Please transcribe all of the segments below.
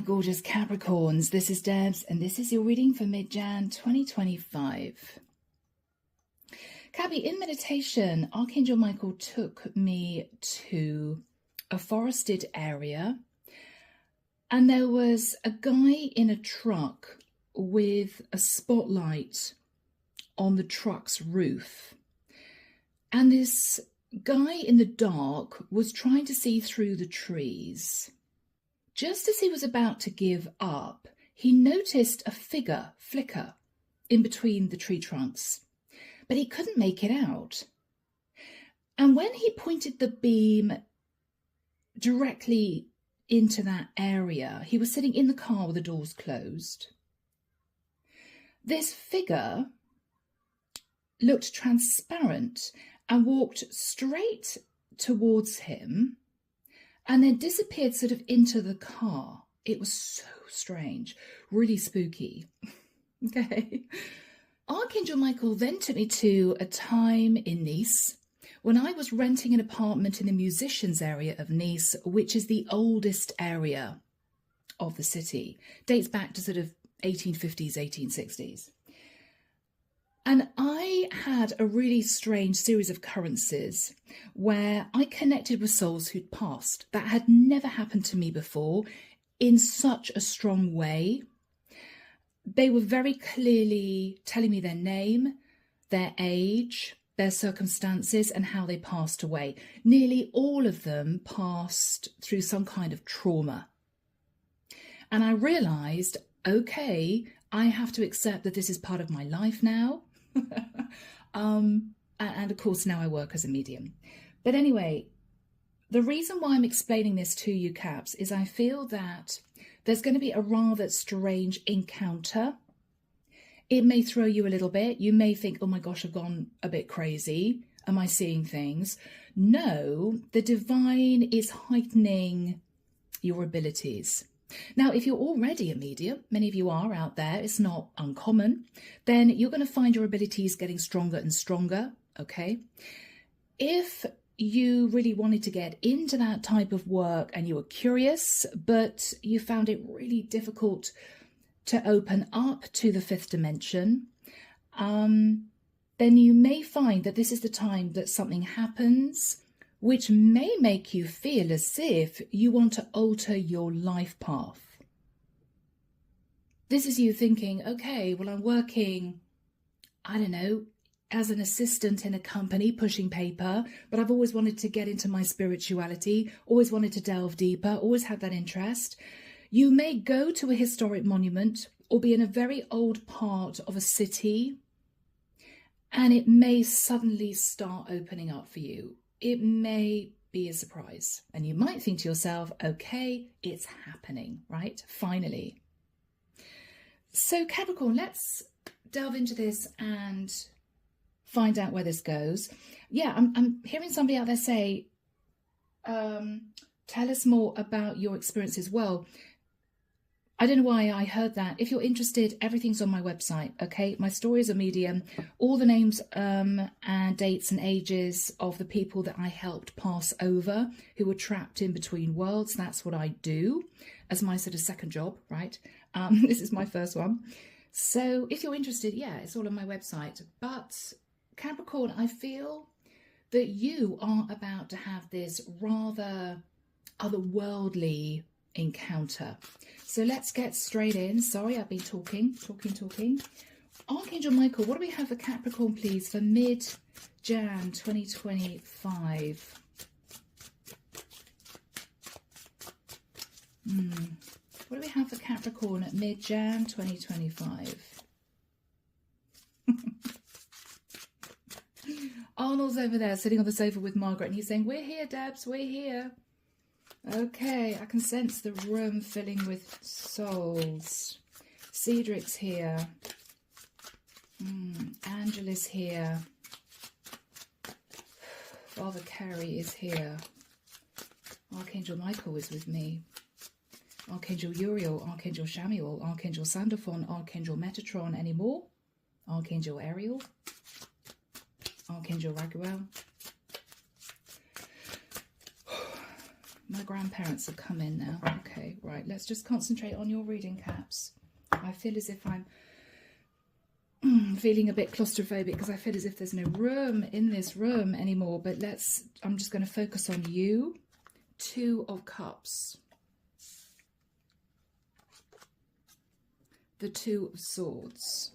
gorgeous Capricorns. This is Debs, and this is your reading for mid-Jan 2025. Cappy, in meditation, Archangel Michael took me to a forested area, and there was a guy in a truck with a spotlight on the truck's roof. And this guy in the dark was trying to see through the trees. Just as he was about to give up, he noticed a figure flicker in between the tree trunks, but he couldn't make it out. And when he pointed the beam directly into that area, he was sitting in the car with the doors closed. This figure looked transparent and walked straight towards him and then disappeared sort of into the car. It was so strange, really spooky. Okay. Archangel Michael then took me to a time in Nice when I was renting an apartment in the musicians area of Nice, which is the oldest area of the city. Dates back to sort of 1850s, 1860s. And I had a really strange series of occurrences where I connected with souls who'd passed. That had never happened to me before in such a strong way. They were very clearly telling me their name, their age, their circumstances, and how they passed away. Nearly all of them passed through some kind of trauma. And I realized, okay, I have to accept that this is part of my life now. And of course now I work as a medium. But anyway, the reason why I'm explaining this to you, Caps, is I feel that there's going to be a rather strange encounter. It may throw you a little bit. You may think, oh my gosh, I've gone a bit crazy. Am I seeing things? No, the divine is heightening your abilities. Now, if you're already a medium, many of you are out there, it's not uncommon, then you're going to find your abilities getting stronger and stronger, okay? If you really wanted to get into that type of work and you were curious, but you found it really difficult to open up to the fifth dimension, then you may find that this is the time that something happens which may make you feel as if you want to alter your life path. This is you thinking, okay, well, I'm working, I don't know, as an assistant in a company pushing paper, but I've always wanted to get into my spirituality, always wanted to delve deeper, always had that interest. You may go to a historic monument or be in a very old part of a city, and it may suddenly start opening up for you. It may be a surprise, and you might think to yourself, okay, it's happening, right? Finally. So Capricorn, let's delve into this and find out where this goes. Yeah, I'm hearing somebody out there say, tell us more about your experiences. Well, I don't know why I heard that. If you're interested, everything's on my website, okay? My story is a medium. All the names and dates and ages of the people that I helped pass over who were trapped in between worlds. That's what I do as my sort of second job, right? This is my first one. So if you're interested, yeah, it's all on my website. But Capricorn, I feel that you are about to have this rather otherworldly encounter. So let's get straight in. Sorry, I've been talking. Archangel Michael, what do we have for Capricorn, please, for mid-Jan 2025? What do we have for Capricorn at mid-Jan 2025? Arnold's over there sitting on the sofa with Margaret, and he's saying, we're here, Debs, we're here. Okay, I can sense the room filling with souls. Cedric's here. Angela's here. Father Carrie is here. Archangel Michael is with me. Archangel Uriel, Archangel Shamuel, Archangel Sandalphon, Archangel Metatron. Any more? Archangel Ariel. Archangel Raguel. My grandparents have come in now. Okay, right. Let's just concentrate on your reading, Caps. I feel as if I'm feeling a bit claustrophobic because I feel as if there's no room in this room anymore. But I'm just going to focus on you. Two of Cups. The Two of Swords.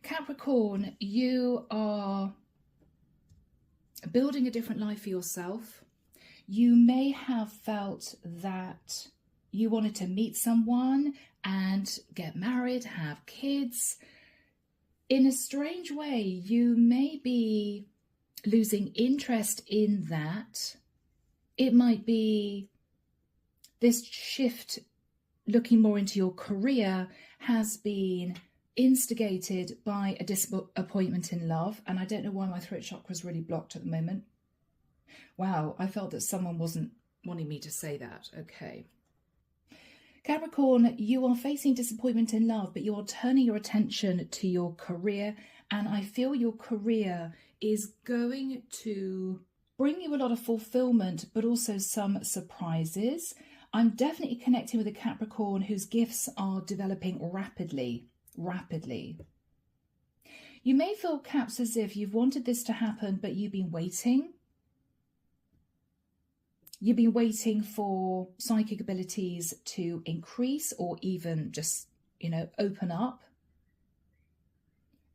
Capricorn, you are building a different life for yourself. You may have felt that you wanted to meet someone and get married, have kids. In a strange way, you may be losing interest in that. It might be this shift looking more into your career has been instigated by a disappointment in love. And I don't know why my throat chakra is really blocked at the moment. Wow, I felt that someone wasn't wanting me to say that. Okay. Capricorn, you are facing disappointment in love, but you are turning your attention to your career. And I feel your career is going to bring you a lot of fulfillment, but also some surprises. I'm definitely connecting with a Capricorn whose gifts are developing rapidly. You may feel, Caps, as if you've wanted this to happen, but you've been waiting. You've been waiting for psychic abilities to increase or even just, open up.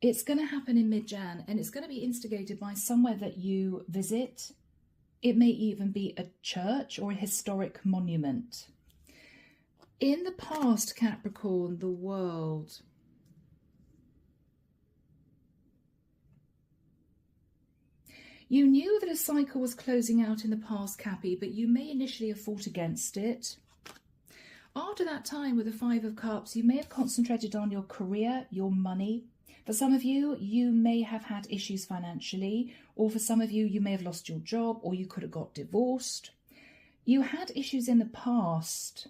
It's going to happen in mid-Jan, and it's going to be instigated by somewhere that you visit. It may even be a church or a historic monument. In the past, Capricorn, the world. You knew that a cycle was closing out in the past, Cappy, but you may initially have fought against it. After that time with the Five of Cups, you may have concentrated on your career, your money. For some of you, you may have had issues financially, or for some of you, you may have lost your job, or you could have got divorced. You had issues in the past.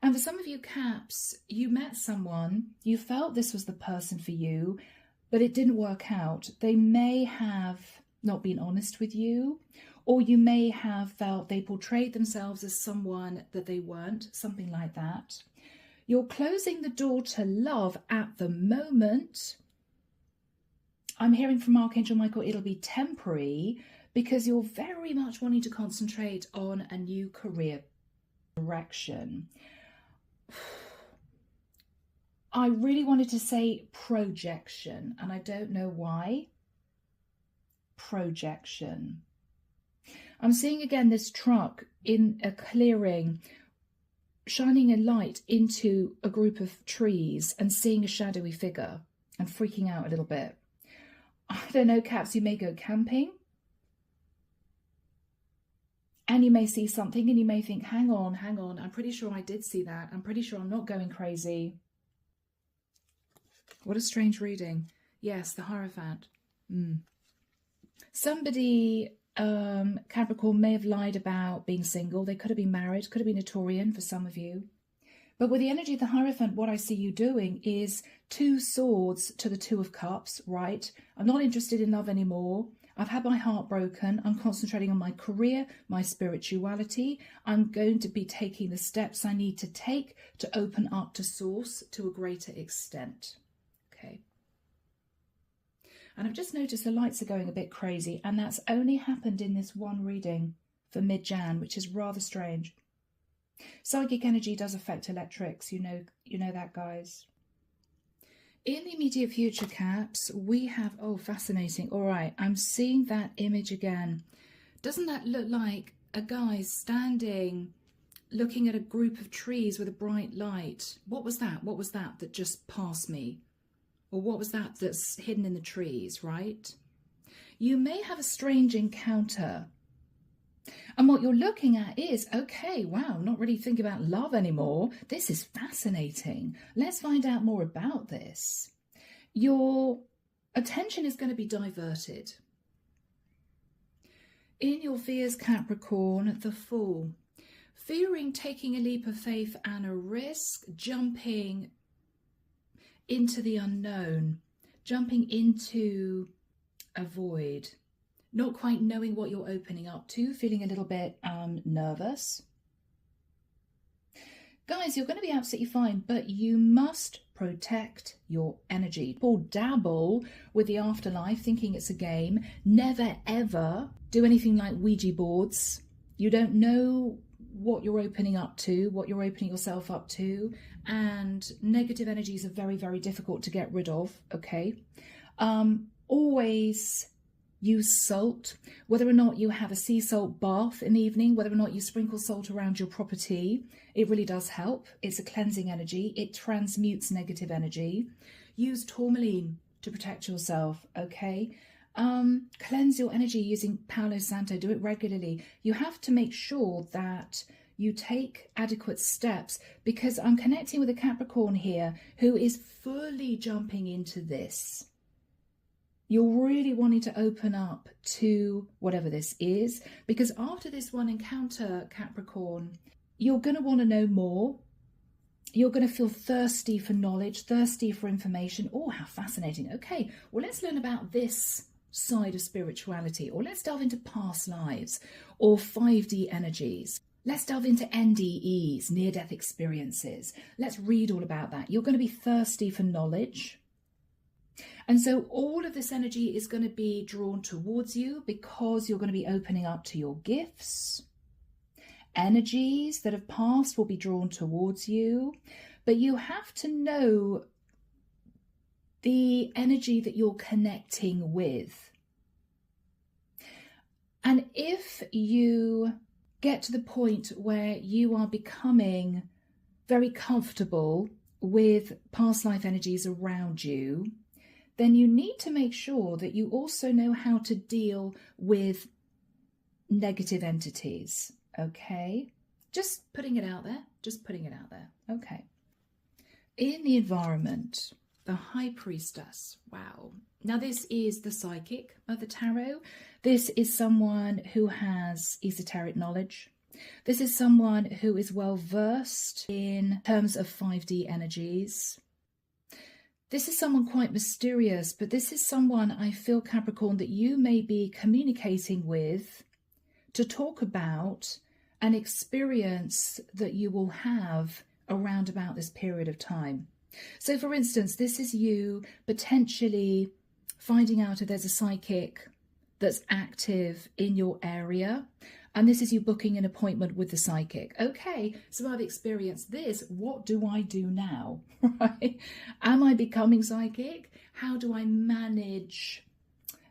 And for some of you, Caps, you met someone, you felt this was the person for you, but it didn't work out. They may have not been honest with you, or you may have felt they portrayed themselves as someone that they weren't, something like that. You're closing the door to love at the moment. I'm hearing from Archangel Michael, it'll be temporary because you're very much wanting to concentrate on a new career direction. I really wanted to say projection, and I don't know why. Projection. I'm seeing again this truck in a clearing, shining a light into a group of trees and seeing a shadowy figure and freaking out a little bit. I don't know, Caps, you may go camping and you may see something and you may think, hang on, I'm pretty sure I did see that. I'm pretty sure I'm not going crazy. What a strange reading. Yes, the Hierophant. Somebody, Capricorn, may have lied about being single. They could have been married, could have been a Taurian for some of you. But with the energy of the Hierophant, what I see you doing is two swords to the Two of Cups, right? I'm not interested in love anymore. I've had my heart broken. I'm concentrating on my career, my spirituality. I'm going to be taking the steps I need to take to open up to Source to a greater extent. Okay. And I've just noticed the lights are going a bit crazy, and that's only happened in this one reading for mid-Jan, which is rather strange. Psychic energy does affect electrics, you know that, guys. In the immediate future, Caps, we have, oh, fascinating. All right, I'm seeing that image again. Doesn't that look like a guy standing, looking at a group of trees with a bright light? What was that? What was that that just passed me? Or what was that that's hidden in the trees, right? You may have a strange encounter. And what you're looking at is, okay, wow, not really thinking about love anymore. This is fascinating. Let's find out more about this. Your attention is going to be diverted. In your fears, Capricorn, the Fool. Fearing taking a leap of faith and a risk, jumping into the unknown, jumping into a void, not quite knowing what you're opening up to, feeling a little bit nervous. Guys, you're going to be absolutely fine, but you must protect your energy. People dabble with the afterlife thinking it's a game. Never ever do anything like Ouija boards. You don't know what you're opening up to, what you're opening yourself up to, and negative energies are very, very difficult to get rid of, okay? Always use salt, whether or not you have a sea salt bath in the evening, whether or not you sprinkle salt around your property, it really does help. It's a cleansing energy. It transmutes negative energy. Use tourmaline to protect yourself, okay? Cleanse your energy using Palo Santo. Do it regularly. You have to make sure that you take adequate steps, because I'm connecting with a Capricorn here who is fully jumping into this. You're really wanting to open up to whatever this is, because after this one encounter, Capricorn, you're going to want to know more. You're going to feel thirsty for knowledge, thirsty for information. Oh, how fascinating. Okay, well, let's learn about this side of spirituality, or let's delve into past lives or 5D energies. Let's delve into NDEs, near-death experiences. Let's read all about that. You're going to be thirsty for knowledge. And so all of this energy is going to be drawn towards you because you're going to be opening up to your gifts. Energies that have passed will be drawn towards you, but you have to know the energy that you're connecting with. And if you get to the point where you are becoming very comfortable with past life energies around you, then you need to make sure that you also know how to deal with negative entities, okay? Just putting it out there, okay. In the environment, the High Priestess, wow. Now this is the psychic of the tarot. This is someone who has esoteric knowledge. This is someone who is well versed in terms of 5D energies. This is someone quite mysterious, but this is someone, I feel, Capricorn, that you may be communicating with to talk about an experience that you will have around about this period of time. So, for instance, this is you potentially finding out if there's a psychic that's active in your area, and this is you booking an appointment with the psychic. Okay, so I've experienced this. What do I do now? Right? Am I becoming psychic? How do I manage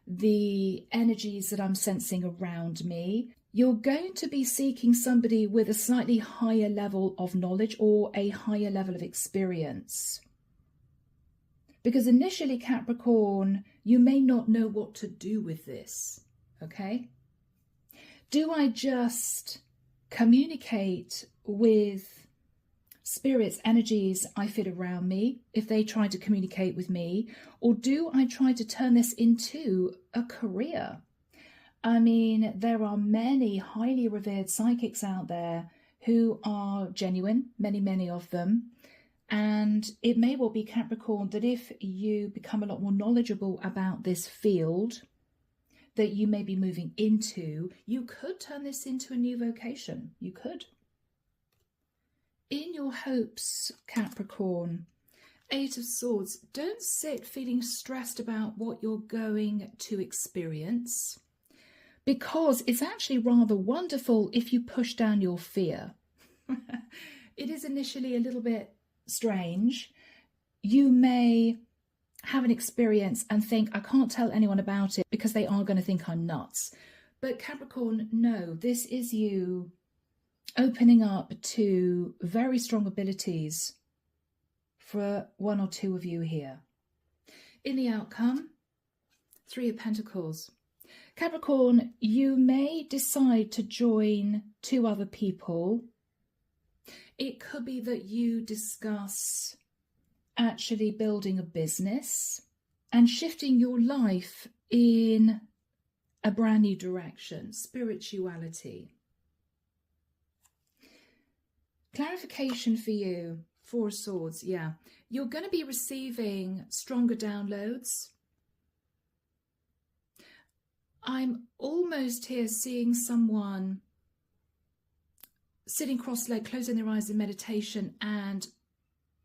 the energies that I'm sensing around me? You're going to be seeking somebody with a slightly higher level of knowledge or a higher level of experience. Because initially, Capricorn, you may not know what to do with this, okay? Do I just communicate with spirits, energies I feel around me, if they try to communicate with me, or do I try to turn this into a career? I mean, there are many highly revered psychics out there who are genuine, many of them. And it may well be, Capricorn, that if you become a lot more knowledgeable about this field that you may be moving into, you could turn this into a new vocation. You could. In your hopes, Capricorn, 8 of Swords, don't sit feeling stressed about what you're going to experience, because it's actually rather wonderful if you push down your fear. It is initially a little bit strange. You may have an experience and think, I can't tell anyone about it because they are going to think I'm nuts. But Capricorn, no, this is you opening up to very strong abilities for one or two of you here. In the outcome, 3 of Pentacles. Capricorn, you may decide to join 2 other people. It could be that you discuss actually building a business and shifting your life in a brand new direction, spirituality. Clarification for you, 4 of Swords, yeah. You're going to be receiving stronger downloads. I'm almost here seeing someone sitting cross-legged, closing their eyes in meditation, and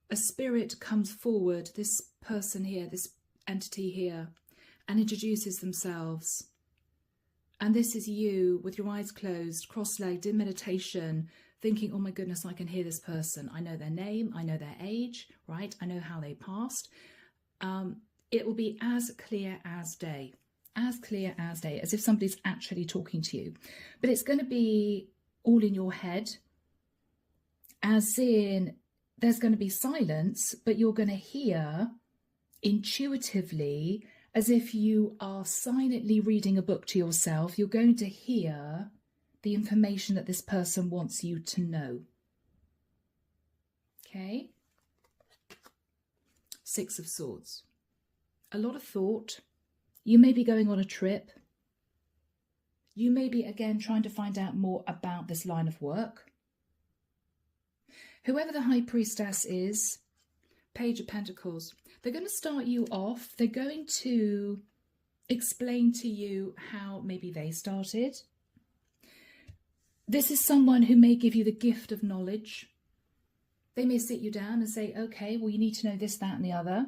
a spirit comes forward, this person here, this entity here, and introduces themselves. And this is you with your eyes closed, cross-legged in meditation, thinking, oh my goodness, I can hear this person. I know their name, I know their age, right? I know how they passed. It will be as clear as day, as clear as day, as if somebody's actually talking to you. But it's going to be all in your head, as in there's going to be silence, but you're going to hear intuitively, as if you are silently reading a book to yourself. You're going to hear the information that this person wants you to know. Okay? Six of Swords. A lot of thought. You may be going on a trip. You may be, again, trying to find out more about this line of work. Whoever the High Priestess is, Page of Pentacles, they're going to start you off. They're going to explain to you how maybe they started. This is someone who may give you the gift of knowledge. They may sit you down and say, okay, well, you need to know this, that, and the other.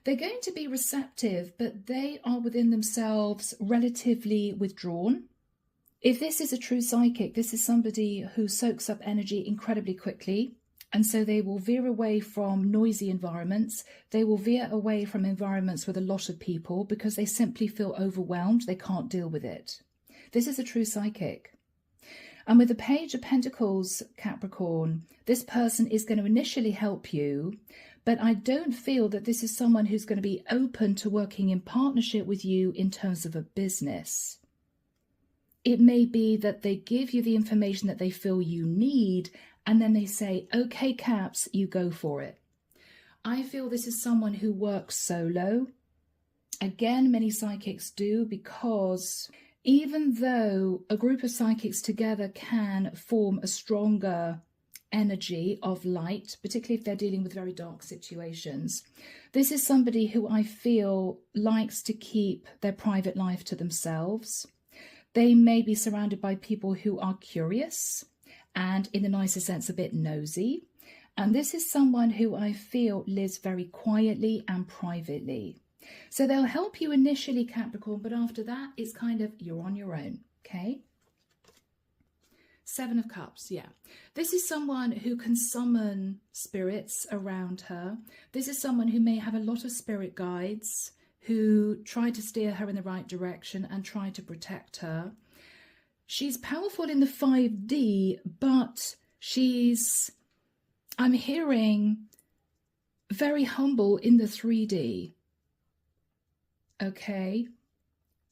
They're going to be receptive, but they are within themselves relatively withdrawn. If this is a true psychic, this is somebody who soaks up energy incredibly quickly. And so they will veer away from noisy environments. They will veer away from environments with a lot of people because they simply feel overwhelmed. They can't deal with it. This is a true psychic. And with the Page of Pentacles, Capricorn, this person is going to initially help you, but I don't feel that this is someone who's going to be open to working in partnership with you in terms of a business. It may be that they give you the information that they feel you need, and then they say, okay, Caps, you go for it. I feel this is someone who works solo. Again, many psychics do, because even though a group of psychics together can form a stronger energy of light, particularly if they're dealing with very dark situations, this is somebody who I feel likes to keep their private life to themselves. They may be surrounded by people who are curious and, in the nicest sense, a bit nosy. And this is someone who I feel lives very quietly and privately. So they'll help you initially, Capricorn, but after that, it's kind of you're on your own, okay? Seven of Cups, yeah. This is someone who can summon spirits around her. This is someone who may have a lot of spirit guides who try to steer her in the right direction and try to protect her. She's powerful in the 5D, but I'm hearing, very humble in the 3D. Okay.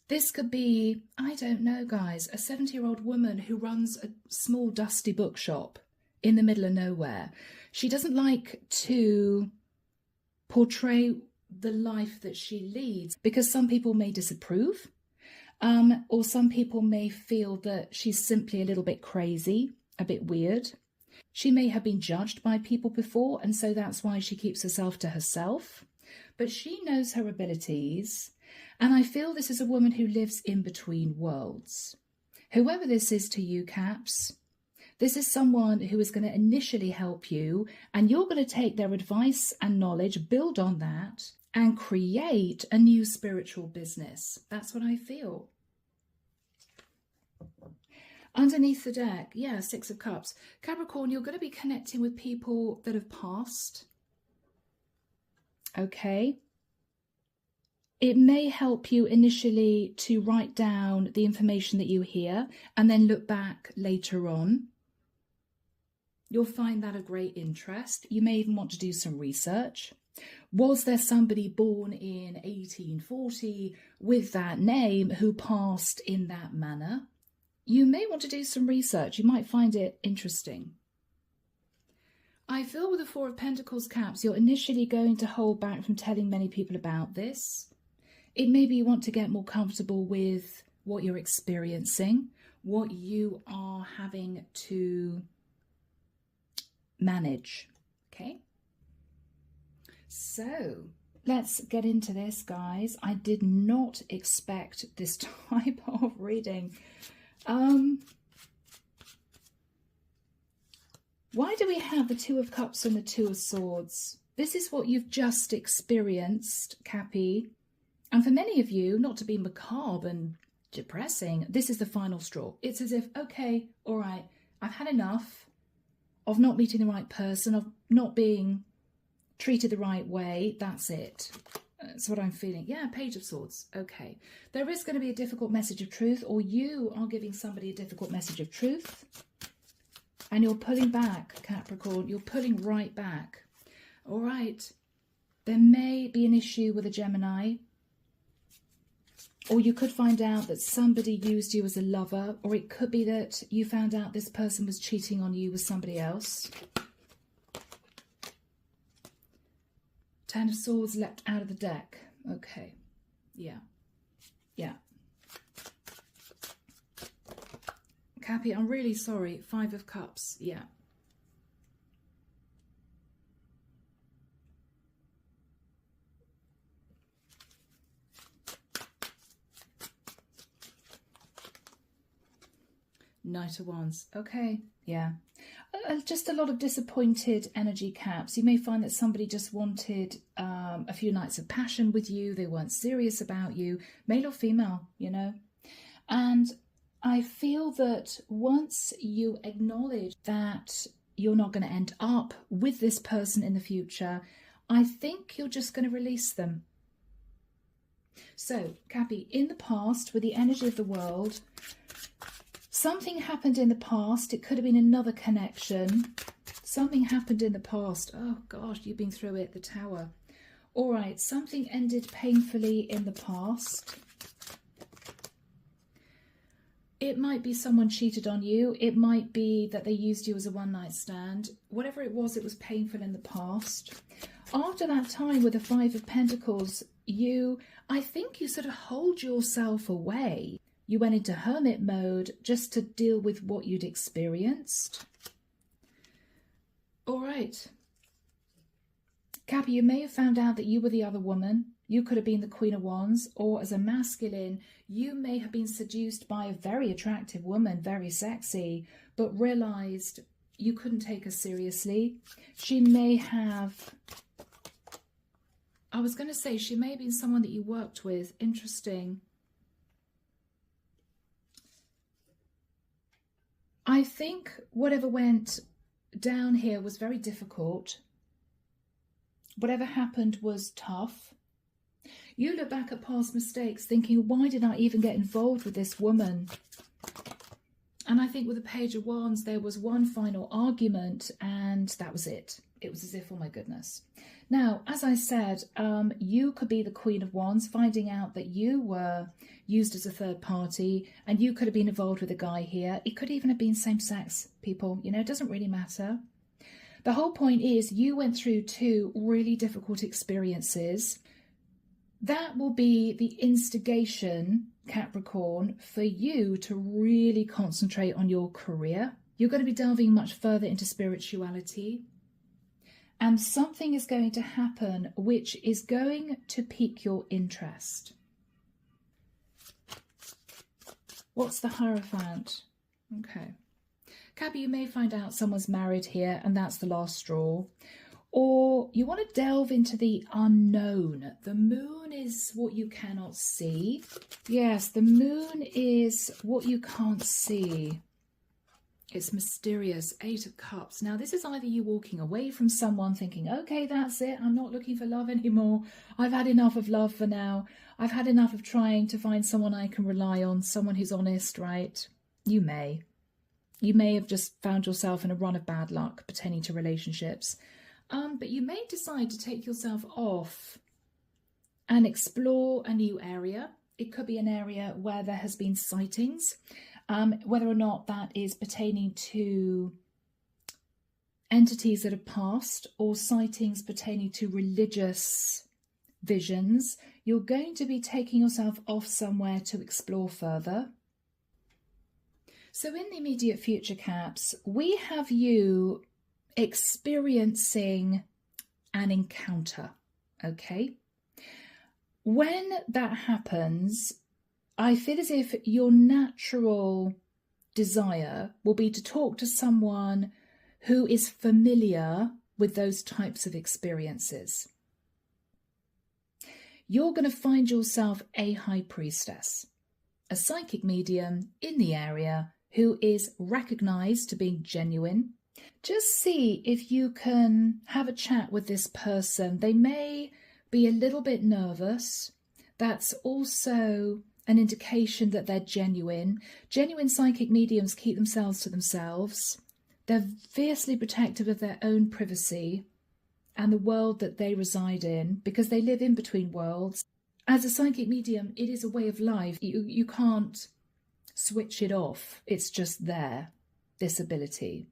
This could be, I don't know, guys, a 70-year-old woman who runs a small dusty bookshop in the middle of nowhere. She doesn't like to portray the life that she leads because some people may disapprove, or some people may feel that she's simply a little bit crazy, a bit weird. She may have been judged by people before, and so that's why she keeps herself to herself. But she knows her abilities, and I feel this is a woman who lives in between worlds. Whoever this is to you, Caps, this is someone who is going to initially help you, and you're going to take their advice and knowledge, build on that, and create a new spiritual business. That's what I feel. Underneath the deck, yeah, Six of Cups. Capricorn, you're going to be connecting with people that have passed. Okay. It may help you initially to write down the information that you hear and then look back later on. You'll find that a great interest. You may even want to do some research. Was there somebody born in 1840 with that name who passed in that manner? You may want to do some research. You might find it interesting. I feel with the Four of Pentacles, Caps, you're initially going to hold back from telling many people about this. It may be you want to get more comfortable with what you're experiencing, what you are having to manage. Okay? So let's get into this, guys. I did not expect this type of reading. Why do we have the Two of Cups and the Two of Swords? This is what you've just experienced, Cappy. And for many of you, not to be macabre and depressing, this is the final straw. It's as if, okay, all right, I've had enough of not meeting the right person, of not being treated the right way. That's it. That's what I'm feeling. Yeah, Page of Swords. Okay. There is going to be a difficult message of truth, or you are giving somebody a difficult message of truth. And you're pulling back, Capricorn. You're pulling right back. All right. There may be an issue with a Gemini. Or you could find out that somebody used you as a lover. Or it could be that you found out this person was cheating on you with somebody else. Ten of Swords leapt out of the deck. Okay. Yeah. Yeah. Cappy, I'm really sorry. Five of Cups. Yeah. Knight of Wands. Okay. Yeah. Just a lot of disappointed energy, Caps. You may find that somebody just wanted a few nights of passion with you. They weren't serious about you, male or female, you know. And I feel that once you acknowledge that you're not going to end up with this person in the future, I think you're just going to release them. So, Cappy, in the past, with the energy of the world, something happened in the past. It could have been another connection. Something happened in the past. Oh, gosh, you've been through it, the Tower. All right, something ended painfully in the past. It might be someone cheated on you. It might be that they used you as a one-night stand. Whatever it was painful in the past. After that time with the Five of Pentacles, I think you sort of hold yourself away. You went into hermit mode just to deal with what you'd experienced. All right. Cappy, you may have found out that you were the other woman. You could have been the Queen of Wands, or as a masculine, you may have been seduced by a very attractive woman, very sexy, but realized you couldn't take her seriously. She may have, I was going to say, she may have been someone that you worked with. Interesting. I think whatever went down here was very difficult. Whatever happened was tough. You look back at past mistakes thinking, why did I even get involved with this woman? And I think with the Page of Wands, there was one final argument and that was it. It was as if, oh my goodness. Now, as I said, you could be the Queen of Wands, finding out that you were used as a third party and you could have been involved with a guy here. It could even have been same-sex people. You know, it doesn't really matter. The whole point is you went through two really difficult experiences. That will be the instigation, Capricorn, for you to really concentrate on your career. You're going to be delving much further into spirituality. And something is going to happen which is going to pique your interest. What's the Hierophant? Okay. Cappy, you may find out someone's married here and that's the last straw. Or you want to delve into the unknown. The moon is what you cannot see. Yes, the moon is what you can't see. It's mysterious. Eight of Cups. Now, this is either you walking away from someone thinking, okay, that's it. I'm not looking for love anymore. I've had enough of love for now. I've had enough of trying to find someone I can rely on, someone who's honest, right? You may. You may have just found yourself in a run of bad luck pertaining to relationships. But you may decide to take yourself off and explore a new area. It could be an area where there has been sightings, whether or not that is pertaining to entities that have passed or sightings pertaining to religious visions. You're going to be taking yourself off somewhere to explore further. So in the immediate future, Caps, we have you experiencing an encounter, okay? When that happens, I feel as if your natural desire will be to talk to someone who is familiar with those types of experiences. You're going to find yourself a high priestess, a psychic medium in the area who is recognized to be genuine. Just see if you can have a chat with this person. They may be a little bit nervous. That's also an indication that they're genuine. Genuine psychic mediums keep themselves to themselves. They're fiercely protective of their own privacy and the world that they reside in, because they live in between worlds. As a psychic medium, it is a way of life. You can't switch it off. It's just there, this ability.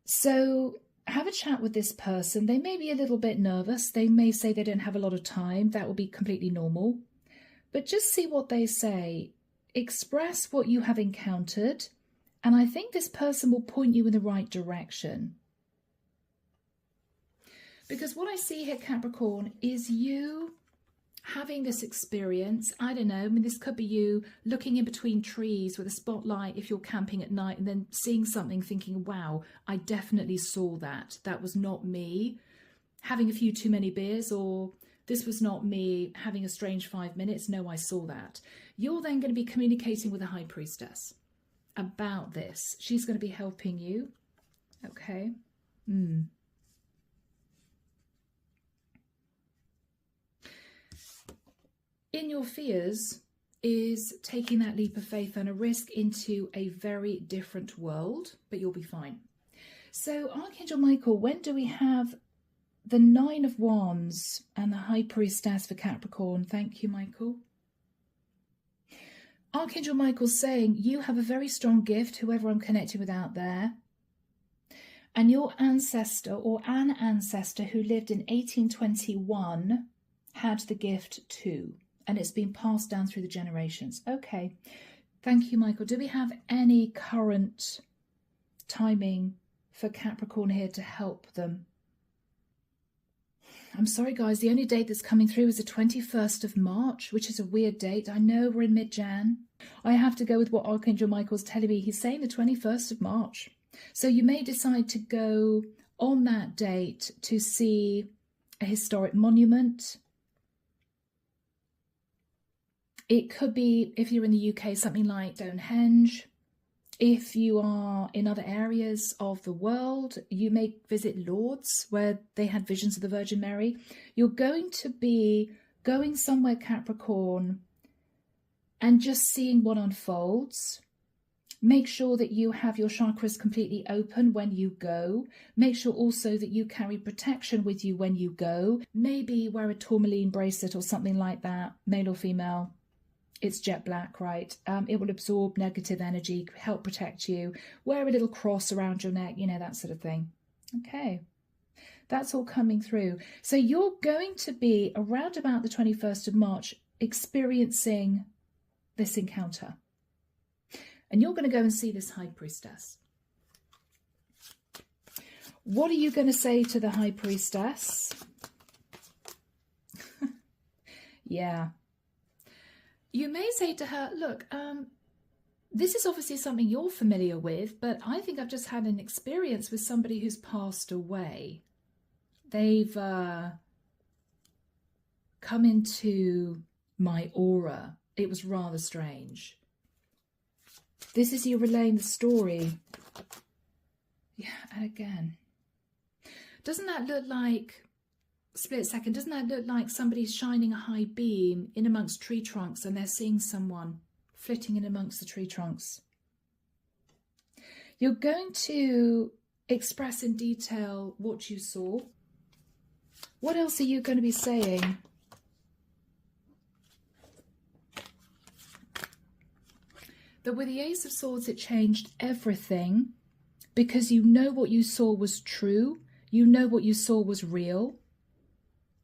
So have a chat with this person. They may be a little bit nervous. They may say they don't have a lot of time. That will be completely normal. But just see what they say. Express what you have encountered. And I think this person will point you in the right direction. Because what I see here, Capricorn, is you having this experience. I don't know, I mean, this could be you looking in between trees with a spotlight if you're camping at night, and then seeing something, thinking, wow, I definitely saw that. That was not me having a few too many beers, or this was not me having a strange 5 minutes. No, I saw that. You're then going to be communicating with a high priestess about this. She's going to be helping you. Okay. In your fears is taking that leap of faith and a risk into a very different world, but you'll be fine. So Archangel Michael, when do we have the Nine of Wands and the High Priestess for Capricorn? Thank you, Michael. Archangel Michael's saying you have a very strong gift, whoever I'm connecting with out there. And your ancestor or an ancestor who lived in 1821 had the gift too. And it's been passed down through the generations. Okay. Thank you, Michael. Do we have any current timing for Capricorn here to help them? I'm sorry, guys. The only date that's coming through is the 21st of March, which is a weird date. I know we're in mid-Jan. I have to go with what Archangel Michael's telling me. He's saying the 21st of March. So you may decide to go on that date to see a historic monument. It could be, if you're in the UK, something like Stonehenge. If you are in other areas of the world, you may visit Lourdes, where they had visions of the Virgin Mary. You're going to be going somewhere, Capricorn, and just seeing what unfolds. Make sure that you have your chakras completely open when you go. Make sure also that you carry protection with you when you go. Maybe wear a tourmaline bracelet or something like that, male or female. It's jet black, right? It will absorb negative energy, help protect you. Wear a little cross around your neck, you know, that sort of thing. Okay, that's all coming through. So you're going to be around about the 21st of March experiencing this encounter. And you're going to go and see this high priestess. What are you going to say to the high priestess? Yeah. You may say to her, look, this is obviously something you're familiar with, but I think I've just had an experience with somebody who's passed away. They've come into my aura. It was rather strange. This is you relaying the story. Yeah, and again, doesn't that look like... Split second, doesn't that look like somebody's shining a high beam in amongst tree trunks and they're seeing someone flitting in amongst the tree trunks? You're going to express in detail what you saw. What else are you going to be saying? That with the Ace of Swords, it changed everything because you know what you saw was true. You know what you saw was real.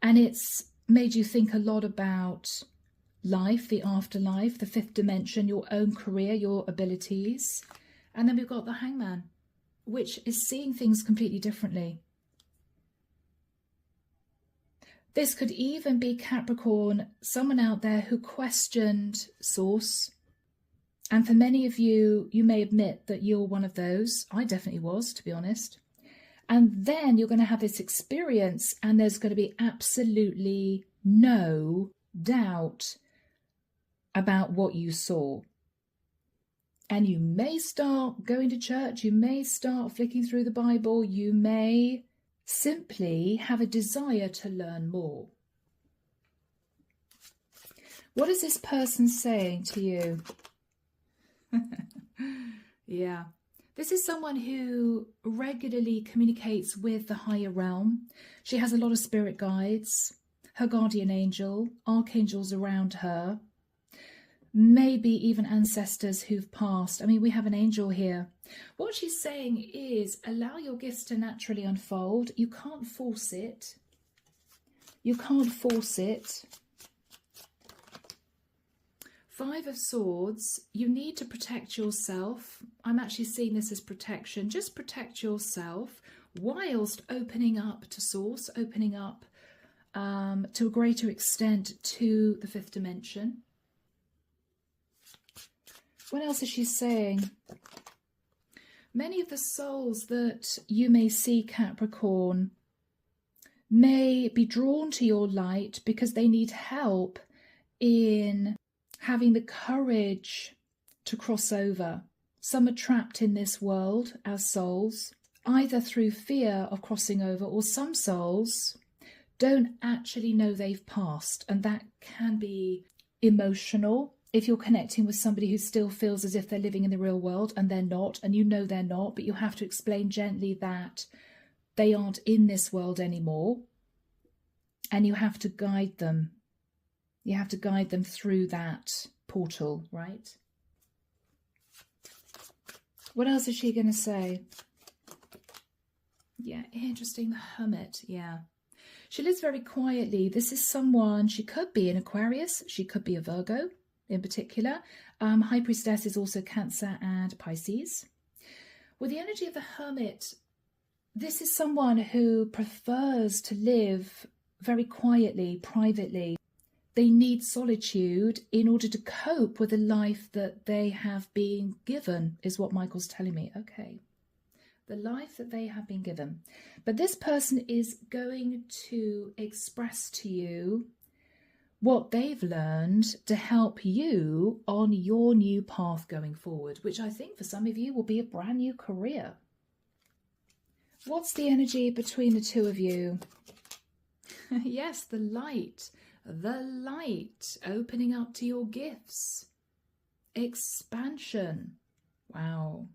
And it's made you think a lot about life, the afterlife, the fifth dimension, your own career, your abilities. And then we've got the Hangman, which is seeing things completely differently. This could even be Capricorn, someone out there who questioned source. And for many of you, you may admit that you're one of those. I definitely was, to be honest. And then you're going to have this experience and there's going to be absolutely no doubt about what you saw. And you may start going to church, you may start flicking through the Bible, you may simply have a desire to learn more. What is this person saying to you? Yeah. This is someone who regularly communicates with the higher realm. She has a lot of spirit guides, her guardian angel, archangels around her, maybe even ancestors who've passed. I mean, we have an angel here. What she's saying is allow your gifts to naturally unfold. You can't force it. You can't force it. Five of Swords, you need to protect yourself. I'm actually seeing this as protection. Just protect yourself whilst opening up to source, opening up to a greater extent to the fifth dimension. What else is she saying? Many of the souls that you may see, Capricorn, may be drawn to your light because they need help in having the courage to cross over. Some are trapped in this world as souls, either through fear of crossing over, or some souls don't actually know they've passed, and that can be emotional. If you're connecting with somebody who still feels as if they're living in the real world and they're not, and you know they're not, but you have to explain gently that they aren't in this world anymore, and you have to guide them. You have to guide them through that portal, right? What else is she going to say? Yeah, interesting. The Hermit, yeah. She lives very quietly. This is someone, she could be an Aquarius, she could be a Virgo in particular. High Priestess is also Cancer and Pisces. With the energy of the Hermit, this is someone who prefers to live very quietly, privately. They need solitude in order to cope with the life that they have been given, is what Michael's telling me. Okay, the life that they have been given. But this person is going to express to you what they've learned to help you on your new path going forward, which I think for some of you will be a brand new career. What's the energy between the two of you? Yes, the light. The light, opening up to your gifts, expansion. Wow.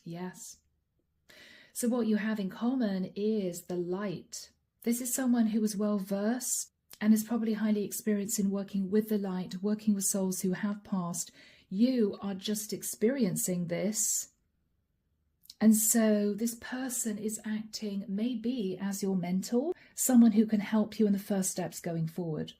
Yes. So what you have in common is the light. This is someone who is well versed and is probably highly experienced in working with the light, working with souls who have passed. You are just experiencing this. And so this person is acting maybe as your mentor, someone who can help you in the first steps going forward.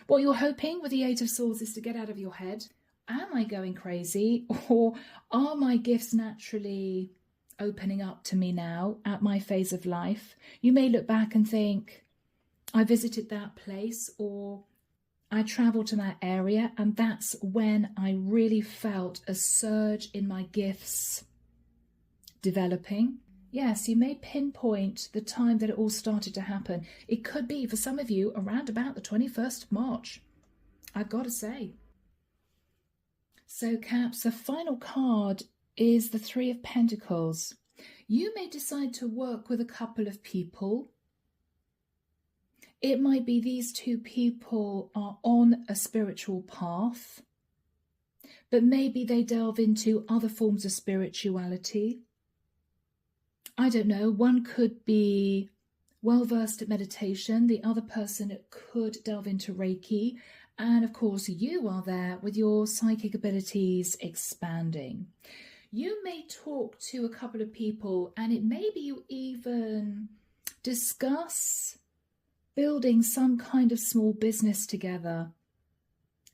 What you're hoping with the Eight of Swords is to get out of your head. Am I going crazy, or are my gifts naturally opening up to me now at my phase of life? You may look back and think, I visited that place, or I traveled to that area, and that's when I really felt a surge in my gifts developing. Yes, you may pinpoint the time that it all started to happen. It could be, for some of you, around about the 21st of March, I've got to say. So, Caps, the final card is the Three of Pentacles. You may decide to work with a couple of people. It might be these two people are on a spiritual path, but maybe they delve into other forms of spirituality. I don't know, one could be well versed at meditation, the other person could delve into Reiki, and of course you are there with your psychic abilities expanding. You may talk to a couple of people, and it may be you even discuss building some kind of small business together.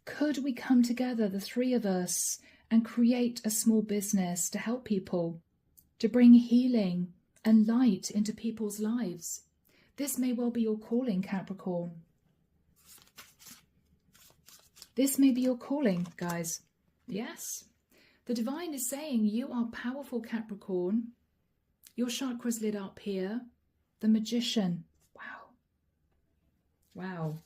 Could we come together, the three of us, and create a small business to help people, to bring healing and light into people's lives. This may well be your calling, Capricorn. This may be your calling, guys. Yes. The divine is saying you are powerful, Capricorn. Your chakra's lit up here. The Magician. Wow. Wow.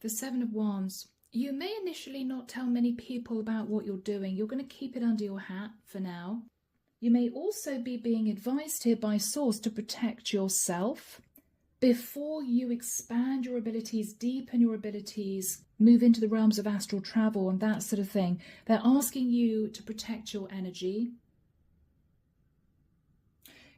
The Seven of Wands. You may initially not tell many people about what you're doing. You're going to keep it under your hat for now. You may also be being advised here by Source to protect yourself before you expand your abilities, deepen your abilities, move into the realms of astral travel and that sort of thing. They're asking you to protect your energy.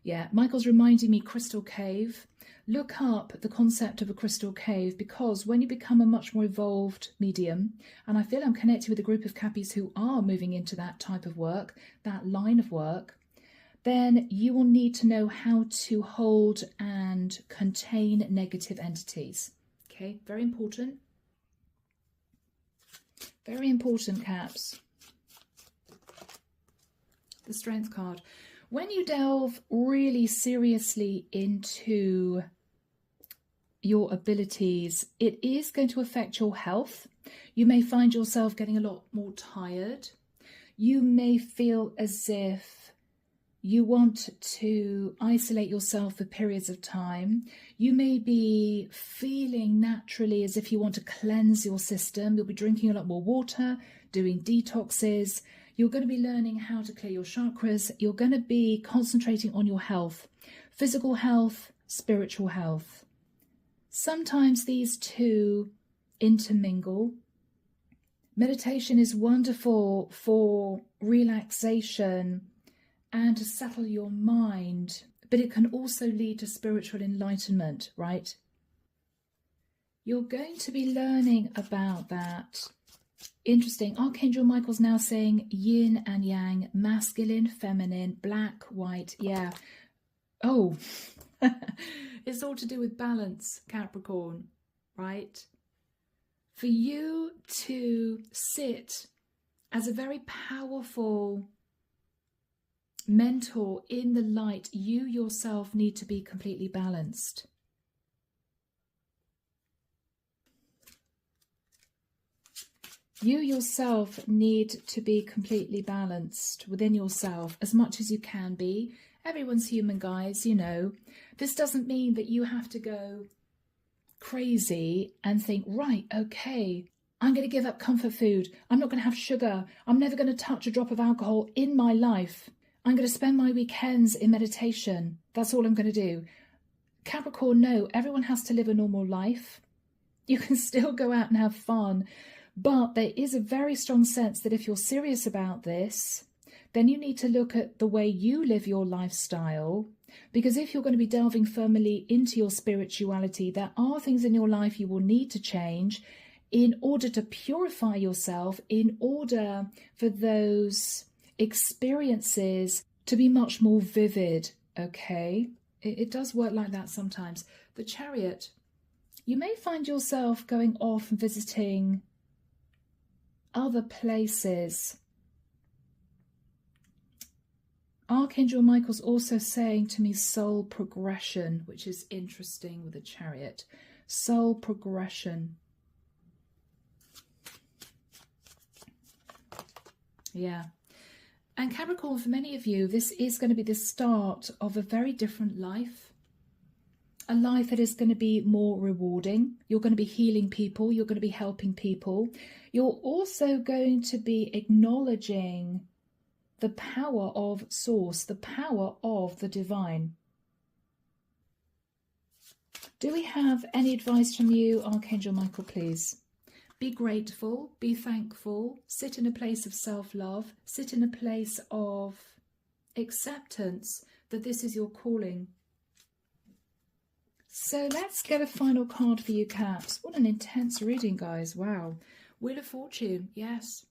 Yeah, Michael's reminding me crystal cave. Look up the concept of a crystal cave, because when you become a much more evolved medium, and I feel I'm connected with a group of Cappies who are moving into that type of work, that line of work, then you will need to know how to hold and contain negative entities. Okay, very important. Very important, Caps. The Strength card. When you delve really seriously into your abilities, it is going to affect your health. You may find yourself getting a lot more tired. You may feel as if you want to isolate yourself for periods of time. You may be feeling naturally as if you want to cleanse your system. You'll be drinking a lot more water, doing detoxes. You're going to be learning how to clear your chakras. You're going to be concentrating on your health, physical health, spiritual health. Sometimes these two intermingle. Meditation is wonderful for relaxation and to settle your mind, but it can also lead to spiritual enlightenment, right? You're going to be learning about that. Interesting. Archangel Michael's now saying yin and yang, masculine, feminine, black, white. Yeah. Oh, it's all to do with balance, Capricorn, right? For you to sit as a very powerful mentor in the light, you yourself need to be completely balanced. You yourself need to be completely balanced within yourself as much as you can be. Everyone's human, guys, you know. This doesn't mean that you have to go crazy and think, right, okay, I'm going to give up comfort food. I'm not going to have sugar. I'm never going to touch a drop of alcohol in my life. I'm going to spend my weekends in meditation. That's all I'm going to do. Capricorn, no, everyone has to live a normal life. You can still go out and have fun. But there is a very strong sense that if you're serious about this, then you need to look at the way you live your lifestyle. Because if you're going to be delving firmly into your spirituality, there are things in your life you will need to change in order to purify yourself, in order for those experiences to be much more vivid, okay? It does work like that sometimes. The Chariot, you may find yourself going off and visiting other places. Archangel Michael's also saying to me soul progression, which is interesting with the Chariot. Soul progression. Yeah. And Capricorn, for many of you, this is going to be the start of a very different life. A life that is going to be more rewarding. You're going to be healing people. You're going to be helping people. You're also going to be acknowledging the power of Source, the power of the divine. Do we have any advice from you, Archangel Michael, please? Be grateful, be thankful, sit in a place of self-love, sit in a place of acceptance that this is your calling. So let's get a final card for you, Caps. What an intense reading, guys. Wow. Wheel of Fortune, yes.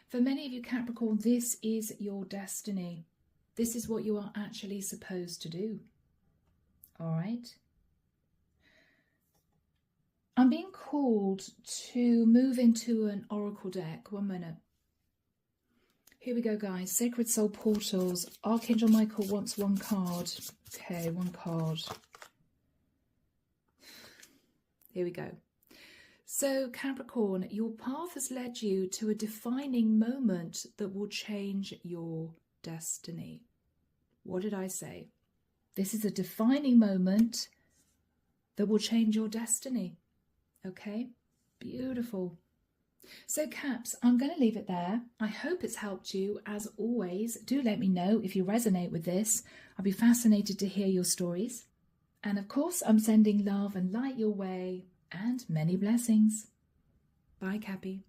For many of you, Capricorn, this is your destiny. This is what you are actually supposed to do. All right. I'm being called to move into an oracle deck. 1 minute. Here we go, guys. Sacred Soul Portals. Archangel Michael wants one card. Okay, one card. Here we go. So, Capricorn, your path has led you to a defining moment that will change your destiny. What did I say? This is a defining moment that will change your destiny. Okay? Beautiful. So Caps, I'm going to leave it there. I hope it's helped you. As always, do let me know if you resonate with this. I'll be fascinated to hear your stories. And of course, I'm sending love and light your way and many blessings. Bye, Cappy.